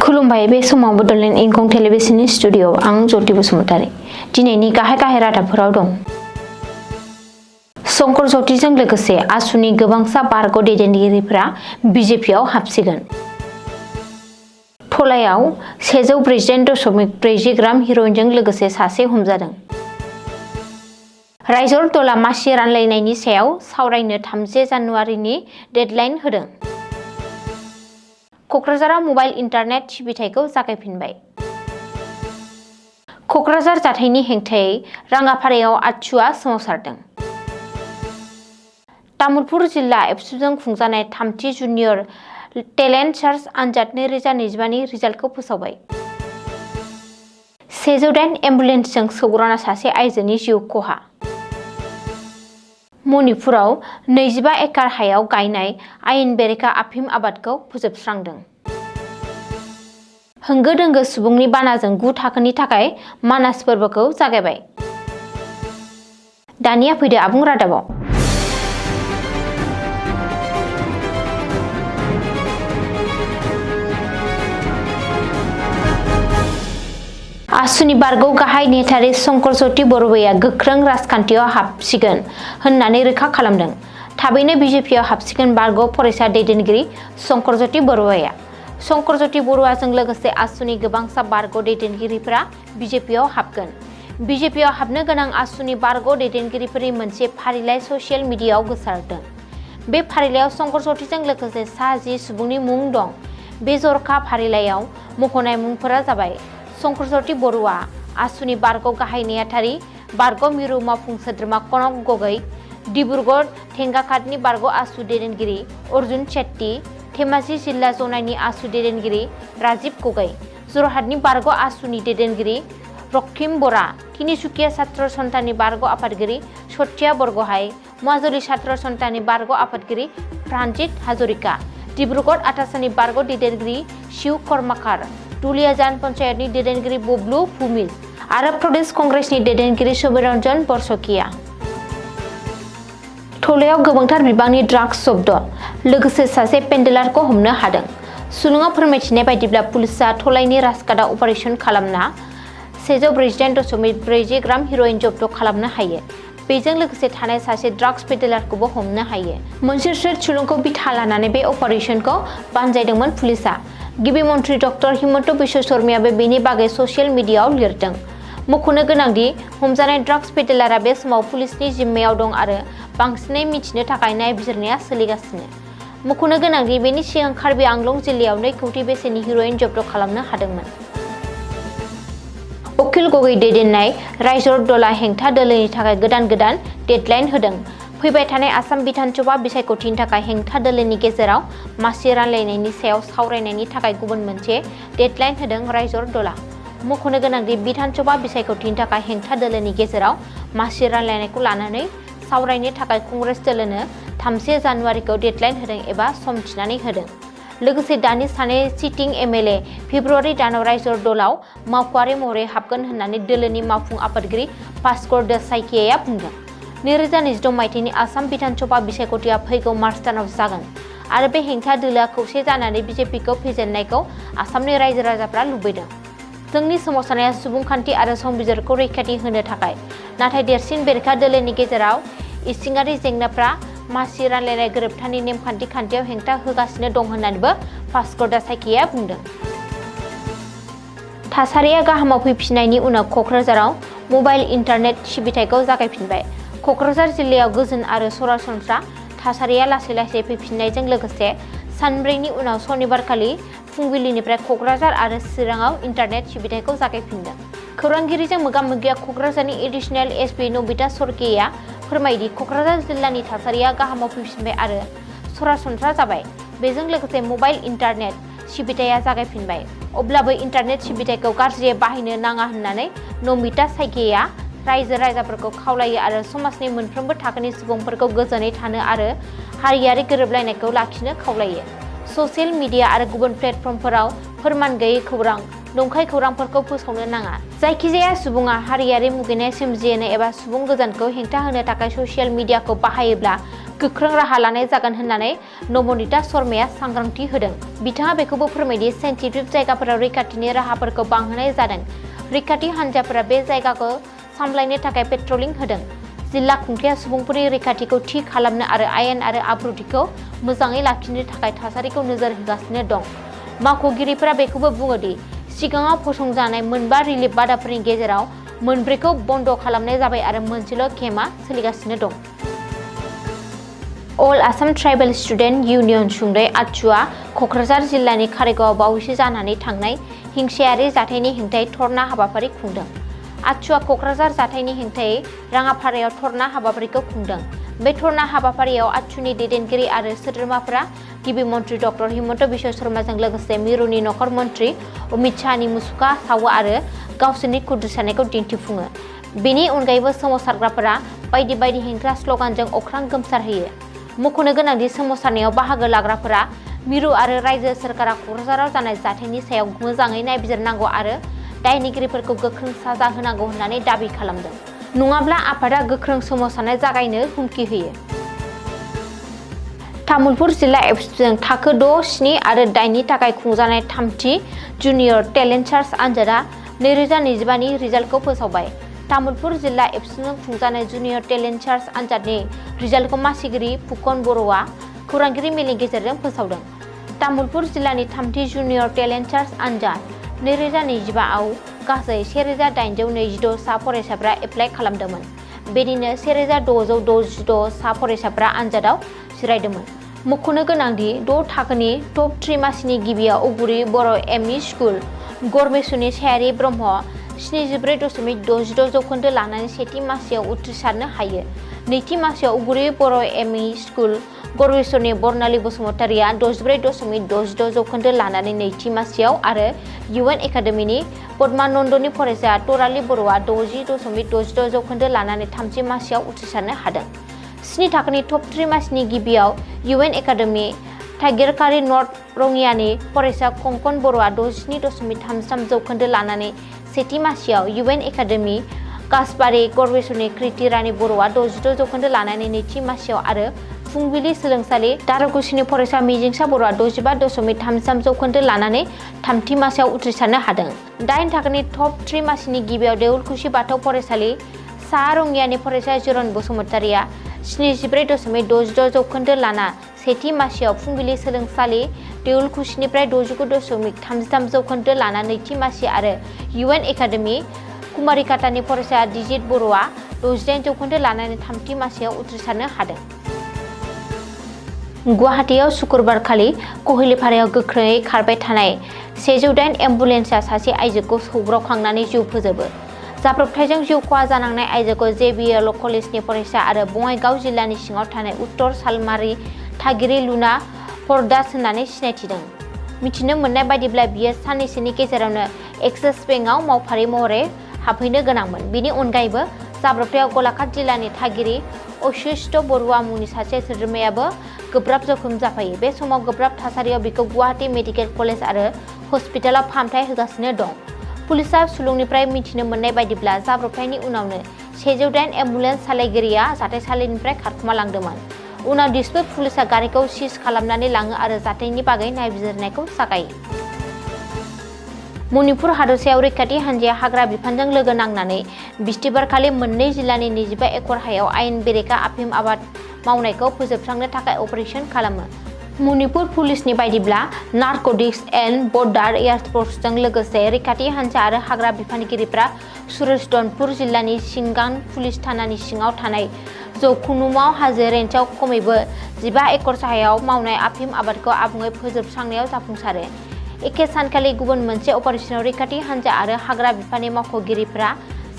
खुलुमबाय बे समाव बडोलेण्ड इंखं टेलिभिजननि स्टुडिअ आं ज्योति बसुमतारी दिनैनि गाहाय रादाबफोराव दं। शंकर ज्योतिजों लोगोसे आसुनि गोबांसा बारग' दैदेनगिरिफोरा बिजेपिआव हाबसिगोन। थलायाव 148.40 ग्राम हेर'इनजों लोगोसे सासे हमजादों। रायजर दलआ मासि रानलायनायनि सायाव सावरायनो 30 जानुवारिनि डेडलाइन होदों। क'क्राझाराव मबाइल इन्टारनेट सिबिथायखौ जागायफिनबाय। क'क्राझार जाथायनि हेंथायै राङापारायाव आतसुआ सोमावसारदों। तामुलपुर जिल्ला एबसुजों खुंजानाय 3थि जुनियर टेलेन्ट सार्च आनजाद 2025 नि रिजाल्टखौ फोसावबाय। 108 एम्बुलेन्सजों सौग्रावना सासे आइजोनि जिउ खहा। मणिपुराव 25 एकार हायाव गायनाय आयेन बेरेखा आफिम आबादखौ फोजोबस्रांदों। होंगो दोंगो सुबुंनि बानाजों 9 थाखोनि थाखाय मानास फोरबोखौ जागायबाय। दानिया फैदो आबुं रादाबाव। आसुनि बारगौ गाहाय नेहाथारि शंकर ज्योति बरुवाया गोख्रों राजखान्थियाव हाबसिगोन होननानै रोखा खालामदों। थाबैनो बिजेपिआव हाबसिगोन बारगौ फरायसा दैदेनगिरि शंकर ज्योति बरुवाया। शंकर ज्योति बरुवाजों लोगोसे आसुनि गोबांसा बारग' दैदेनगिरिफोरा बिजेपिआव हाबगोन। बिजेपिआव हाबनो गोनां आसुनि बारग' दैदेनगिरिफोरनि मोनसे फारिलाइ ससियेल मिडियाआव गोसारदों। बे फारिलाइयाव शंकर ज्योतिजों लोगोसे सा 10 सुबुंनि मुं दं। बे जर'खा फारिलाइयाव मख'नाय मुंफोरा जाबाय शंकर ज्योति बरुवा, आसुनि बारग' गाहाय नेहाथारि बारग' मिरु मावफुं सोद्रोमा कनक गगৈ, डिब्रुगड़ थेंगाघाटनि बारग' आसु दैदेनगिरि अर्जुन शेट्टी, धेमाजि जिल्ला जनायनि आसु दैदेनगिरि राजीव गगৈ, जरहाटनि बारग' आसुनि दैदेनगिरि रक्किम बरा, तिनिसुकिया छात्र सन्थाननि बारग' आफादगिरि सत्या बरग'हाइ, माजुलि छात्र सन्थाननि बारग' आफादगिरि प्राणजित हाजरिका, डिब्रुगड़ आथासानि बारग' दैदेनगिरि शिव कर्माकार, दुलियाजान पन्चायतनि दैदेनगिरि बबलु भुमिज आरो प्रदेश कंग्रेसनि दैदेनगिरि सुबिरन्जन बरसकिया। थलायाव गोबांथार बिबांनि ड्राग्स जब्द, लोगोसे सासे पेन्डेलारखौ हमनो हादों। सुलुङाव फोरमायथिनाय बायदिब्ला पुलिसआ थलाइनि राजघाटआव अपारेसन खालामना 148.40 ग्राम हेर'इन जब्द खालामनो हायो। बेजों लोगोसे थानाय सासे ड्राग्स पेडेलारखौबो हमनो हायो। मोनसे थ्रेड सुलुंखौ बिथा लानानै बे अपारेसनखौ बानजायदोंमोन पुलिसआ। गिबि मन्थ्रि डक्टर हिमन्त बिश्व शर्मायाबो बेनि बागै ससियेल मिडियाआव लिरदों। मख'नो गोनांदि हमजानाय ड्राग्स पेडेलारआ बे समाव पुलिसनि जिम्मायाव दं आरो बांसिनै मिथिनो थाखाय नायबिजिरनाया सोलिगासिनो। मख'नो गोनांदि बेनि सिगां कार्बि आंलं जिल्लायाव 2 कौटि बेसेननि हेर'इन जब्द खालामनो हादोंमोन। अखिल गगৈ दैदेननाय रायजर दलआ हेंथा दोलोनि थाखाय गोदान डेडलाइन होदों। फैबाय थानाय आसाम बिधान सभा बिसायख'थिनि थाखाय हेंथा दोलोनि गेजेराव मासि रानलायनायनि सायाव सावरायनायनि थाखाय गुबुन मोनसे डेडलाइन होदों रायजर दलआ। मख'नो गोनांदि बिधान सभा बिसायख'थिनि थाखाय हेंथा दोलोनि गेजेराव मासि रानलायनायखौ लानानै सावरायनो थाखाय कंग्रेस दोलोनो 30 जानुवारिखौ डेडलाइन होदों एबा सम थिनानै होदों। लोगोसे दानि सानै सिटिं एमएलए फेब्रुवारि दानाव रायजर दलआव मावख'आरि महरै हाबगोन होननानै दोलोनि मावफुं आफादगिरि भास्कर साइकियाआ बुंदों। 2026 मायथाइनि आसाम बिधान सभा बिसायख'थिया फैगौ मार्च दानाव जागोन आरो बे हेंथा दोलोआ खौसे जानानै बिजेपिखौ फेजेननायखौ आसामनि रायजो राजाफ्रा लुबैदों। जोंनि सोमावसारनाया सुबुंखान्थि आरो संबिजिरखौ रैखाथि होनो थाखाय, नाथाय देरसिन बेरेखा दोलोनि गेजेराव इसिङारि जेंनाफ्रा मासि रानलायनाय गोरोबथानि नेमखान्थि खान्थियाव हेंथा होगासिनो दं होननानैबो भास्कर साइकियाआ बुंदों। थासारिया गाहामाव फैफिननायनि उनाव क'क्राझाराव मबाइल इन्टारनेट सिबिथायखौ जागायफिनबाय। क'क्राझार जिल्लायाव गोजोन आरो सरासनस्रा थासारिया लासै फैफिननायजों लोगोसे सानब्रैनि उनाव सनिबारखालि फुंबिलिनिफ्राय क'क्राझार आरो चिराङाव इन्टारनेट सिबिथायखौ जागायफिनदों। खौरांगिरिजों मोगा-मोगियाव क'क्राझारनि एडिशनेल एसपि नबिता सरगेया फोरमायदि क'क्राझार जिल्लानि थासारिया गाहामाव फैफिनबाय आरो सरासनस्रा जाबाय। बेजों लोगोसे मबाइल इन्टारनेट सिबिथाया जागायफिनबाय। अब्लाबो इन्टारनेट सिबिथायखौ गाज्रियै बाहायनो नाङा होननानै नमिता साइकिया रायजो राजाफोरखौ खावलायो आरो समाजनि मोनफ्रोमबो थाखोनि सुबुंफोरखौ गोजोनै थानो आरो हारियारि गोरोबलायनायखौ लाखिनो खावलायो। ससियेल मिडिया आरो गुबुन प्लेटफर्मफोराव फोरमान गैयै खौरां, नंखाय खौरांफोरखौ फोसावनो नाङा। जायखिजाया सुबुङा हारियारि मुगैनाय सोमजिहोनो एबा सुबुं गोजोनखौ हेंथा होनो थाखाय ससियेल मिडियाखौ बाहायोब्ला गोख्रों राहा लानाय जागोन होननानै नमनिता शर्माया सांग्रांथि होदों। बिथाङा बेखौबो फोरमायदि सेन्सिटिभ जायगाफोराव रैखाथिनि राहाफोरखौ बांहोनाय जादों। रैखाथि हान्जाफोरा बे जायगाखौ सामलायनो थाखाय पेट्रलिं होदों। जिल्ला खुंथाया सुबुंफोरनि रैखाथिखौ थि खालामनो आरो आयेन आरो आब्रुथिखौ मोजाङै लाखिनो थाखाय थासारिखौ नोजोर होगासिनो दं। मावख'गिरिफोरा बेखौबो बुङो दि सिगाङाव फसंजानाय मोनबा रिलिफ बादाफोरनि गेजेराव मोनब्रैखौ बन्द खालामनाय जाबाय आरो मोनसेल' केम्पआ सोलिगासिनो दं। अल आसाम ट्राइबेल स्टुडेन्ट इउनियन सुंदयै आचुआ क'क्राझार जिल्लानि कारिगावआव बावैसो जानानै थांनाय हिंसायारि जाथायनि हेंथायै धर्ना हाबाफारि खुंदों। आचुआ क'क्राझार जाथायनि हेंथायै राङापारायाव धर्ना हाबाफारिखौ खुंदों। बे धर्ना हाबाफारियाव आचुनि दैदेनगिरि आरो सोद्रोमाफोरा गिबि मन्त्रि डक्टर हिमन्त बिश्व शर्माजों लोगोसे मिरुनि नखर मन्त्रि अमित शाहनि मुसुखा सावो आरो गावसोरनि खुद्रि साननायखौ दिन्थिफुङो। बेनि अनगायैबो सोमावसारग्राफोरा बायदि बायदि हेंथा स्लगानजों अख्रां गोमसारहोयो। मख'नो गोनांदि सोमावसारनायाव बाहागो लाग्राफोरा मिरु आरो रायजो सोरखारा क'क्राझाराव जानाय जाथायनि सायाव मोजाङै नायबिजिरनांगौ आरो दायनिगिरिफोरखौ गोख्रों साजा होनांगौ होननानै दाबि खालामदों। नङाब्ला आफादा गोख्रों सोमावसारनाय जागायनो हुमखि होयो। तामुलपुर जिल्ला एबसुजों थाखो 6, 7 आरो 8 नि थाखाय खुंजानाय थामथि जुनियर टेलेन्ट सार्च आनजादा 2025 नि रिजाल्टखौ फोसावबाय। तामुलपुर जिल्ला एबसुजों खुंजानाय जुनियर टेलेन्ट सार्च आनजादनि रिजाल्टखौ मासिगिरि फुकन बर'आ खौरांगिरि मेलनि गेजेरजों फोसावदों। तामुलपुर जिल्लानि थामथि जुनियर टेलेन्ट सार्च आनजाद 2025 आव गासै 1826 सा फरायसाफ्रा एप्लाइ खालामदोंमोन। बेनिनो 1666 सा फरायसाफ्रा आनजादाव जिरायदोंमोन। मख'नो गोनांदि 6 थाखोनि टप 3 मासिनि गिबियाव उगुरि बर' एमइ स्कुल गरमेसुनि सायारि ब्रह्म 74.66 जौखोन्दो लानानै सेथि मासियाव उथ्रिसारनो हायो। नैथि मासियाव उगुरि बर' एमइ स्कुल गरमेसुनि बर्नाली बसुमतारिया 64.66 जौखोन्दो लानानै नैथि मासियाव आरो इउएन एकाडेमिनि पद्मानन्दनि फरायसा तराली बर'आ 60.66 जौखोन्दो लानानै थामथि मासियाव उथ्रिसारनो हादों। 7 थाखोनि टप 3 मासिनि गिबियाव इउएन एकाडेमि टाइगेरकारि नर्थ रङियानि फरायसा कंकन बर'आ 67.33 जौखोन्दो लानानै सेथि मासियाव इउएन एकाडेमि कासबारि गरमेसुनि कृति रानी बर'आ 66 जौखोन्दो लानानै नैथि मासियाव आरो फुंबिलि सोलोंसालि दारागुसिनि फरायसा मिजिंसा बर'आ 65.33 जौखोन्दो लानानै थामथि मासियाव उथ्रिसारनो हादों। 8 थाखोनि टप 3 मासिनि गिबियाव देउलखुसि बाथौ फरायसालि सा रङियानि फरायसा जिरन बसुमतारिया 74.66 जौखोन्दो लाना सेथि मासियाव फुंबिलि सोलोंसालि देउलखुसिनिफ्राय 69.33 जौखोन्दो लाना नैथि मासि आरो इउएन एकाडेमि कुमारिकाटानि फरायसा दिजित बर'आ 68 जौखोन्दो लानानै थामथि मासियाव उथ्रिसारनो हादों। गुवाहाटीआव शुक्रबारखालि कहिलिपारायाव गोख्रैयै खारबाय थानाय 108 एम्बुलेन्सआ सासे आइजोखौ सौग्रावखांनानै जिउ फोजोबो। जाब्रबथायजों जिउ खहा जानांनाय आइजोखौ जेबिएल कलेजनि फरायसा आरो बङाइगाव जिल्लानि सिङाव थानाय उत्तर सालमारि थागिरि लुना हरदास होननानै सिनायथिदों। मिथिनो मोननाय बायदिब्ला बियो साननैसोनि गेजेरावनो एक्सिस बेंकआव मावफारि महरै हाबहैनो गोनांमोन। बेनि अनगायैबो जाब्रबथायाव गलाघाट जिल्लानि थागिरि अशिष्ट बरुवा मुंनि सासे सोद्रोमायाबो गोब्राब जखम जाफायो। बे समाव गोब्राब थासारियाव बिखौ गुवाहाटी मेडिकेल कलेज आरो हस्पिटालाव फाहामथाय होगासिनो दं। पुलिसआ सुलुंनिफ्राय मिथिनो मोननाय बायदिब्ला जाब्रबथायनि उनावनो 108 एम्बुलेन्स सालायगिरिया जाथायसालिनिफ्राय खारखोमा लांदोंमोन। उनाव दिसपुर पुलिसआ गारिखौ सिज खालामनानै लाङो आरो जाथायनि बागै नायबिजिरनायखौ जागायो। मणिपुर हादरसायाव रैखाथि हान्जाया हाग्रा बिफानजों लोगो नांनानै बिस्तिबारखालि मोननै जिल्लानि 25 एकड़ हायाव आयेन बेरेखा आफिम आबाद मावनायखौ फोजोबस्रांनो थाखाय अपारेशन खालामो। मणिपुर पुलिसनि बायदिब्ला नार्क'टिक्स एन्ड बर्डार एयारफोर्सजों लोगोसे रैखाथि हान्जा आरो हाग्रा बिफानगिरिफ्रा सुरेशदनपुर जिल्लानि सिंगां पुलिस थानानि सिङाव थानाय जौखुनुमाव हाजो रेन्जआव खमैबो 15 एकड़ हायाव मावनाय आफिम आबादखौ आबुङै फोजोबस्रांनायाव जाफुंसारो। एखे सानखालि गुबुन मोनसे अपारेशनाव रैखाथि हान्जा आरो हाग्रा बिफाननि मावख'गिरिफ्रा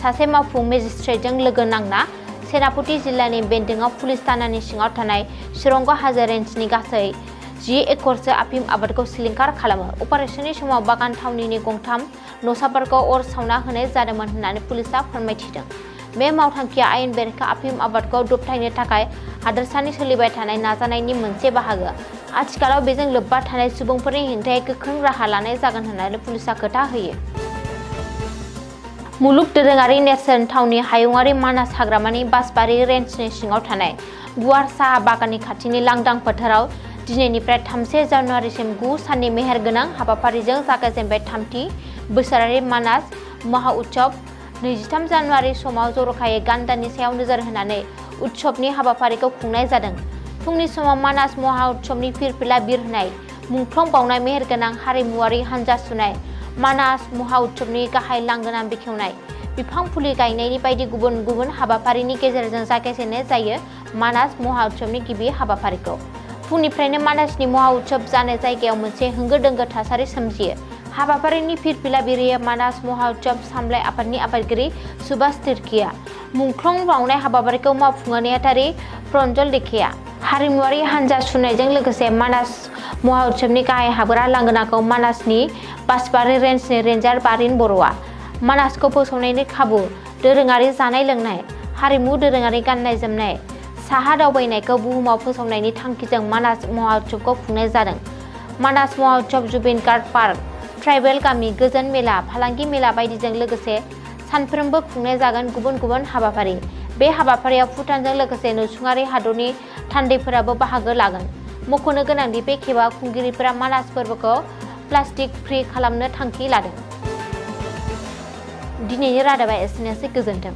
सासे मावफुं मेजिस्ट्रेटजों लोगो नांना सेनापति जिल्लानि बेन्दोंआव पुलिस थानानि सिङाव थानाय सुरंग हाजो रेन्जनि गासै 10 एकड़सो आफिम आबादखौ सिलिंखार खालामो। अपारेशननि समाव बागान थावनिनि गंथाम न'साफोरखौ अर सावना होनाय जादोंमोन होननानै पुलिसआ फोरमायथिदों। बे मावथांखिया आयेन बेरेखा आफिम आबादखौ दबथायनो थाखाय हादोरसानि सोलिबाय थानाय नाजानायनि मोनसे बाहागो। आथिखालाव बेजों लोब्बा थानाय सुबुंफोरनि हेंथायै गोख्रों राहा लानाय जागोन होननानै पुलिसआ खोथा होयो। मुलुग दोरोङारि नेरसोन थावनि हायुङारि मानास हाग्रामानि बासबारि रेन्जनि सिङाव थानाय गुवार साहा बागाननि खाथिनि लांदां फोथाराव दिनैनिफ्राय 3 जानुवारिसिम 9 साननि मेहेरगोनां हाबाफारिजों जागायजेनबाय 3थि बोसोरारि मानास महा उत्सव 23 जानुवारि समाव जर'खायै गान्दानि सायाव नोजोर होनानै उत्सवनि हाबाफारिखौ खुंनाय जादों। फुंनि समाव मानास महा उत्सवनि फिरफिला बिरहोनाय मुंख्लं बावनाय मेहेरगोनां हारिमुवारि हानजा सुनाय मानास महा उत्सवनि गाहाय लांगोना बेखेवनाय बिफां फुलि गायनायनि बायदि गुबुन गुबुन हाबाफारिनि गेजेरजों जागायजेननाय जायो मानास महा उत्सवनि गिबि हाबाफारिखौ। फुंनिफ्रायनो मानासनि महा उत्सव जानाय जायगायाव मोनसे होंगो दोंगो थासारि सोमजियो। हाबाफारिनि फिरफिला बिरहोयो मानास महा उत्सव सामलाय आफादनि आफादगिरि सुभाष तिर्कीया। मुंख्लं बावनाय हाबाफारिखौ मावफुङो नेहाथारि प्रन्जल देखिया। हारिमुवारि हानजा सुनायजों लोगोसे मानास महा उत्सवनि गाहाय हाबग्रा लांगोनाखौ मानासनि बासबारि रेन्जनि रेन्जार बारिन बर'आ मानासखौ फोसावनायनि खाबु दोरोङारि जानाय लोंनाय हारिमु दोरोङारि गाननाय जोमनाय साहा दावबायनायखौ बुहुमाव फोसावनायनि थांखिजों मानास महा उत्सवखौ खुंनाय जादों। मानास महा उत्सव जुबिन गार्ड पार्क ट्राइबेल गामि गोजोन मेला फालांगि मेला बायदिजों लोगोसे सानफ्रोमबो खुंनाय जागोन गुबुन गुबुन हाबाफारि। बे हाबाफारियाव भुटानजों लोगोसे नसुङारि हादरनि थान्दैफोराबो बाहागो लागोन। मख'नो गोनांदि बे खेबाव खुंगिरिफोरा मानास फोरबोखौ प्लास्टिक फ्री खालामनो थांखि लादों। दिनैनि रादाबा एसेनोसै, गोजोन्थों।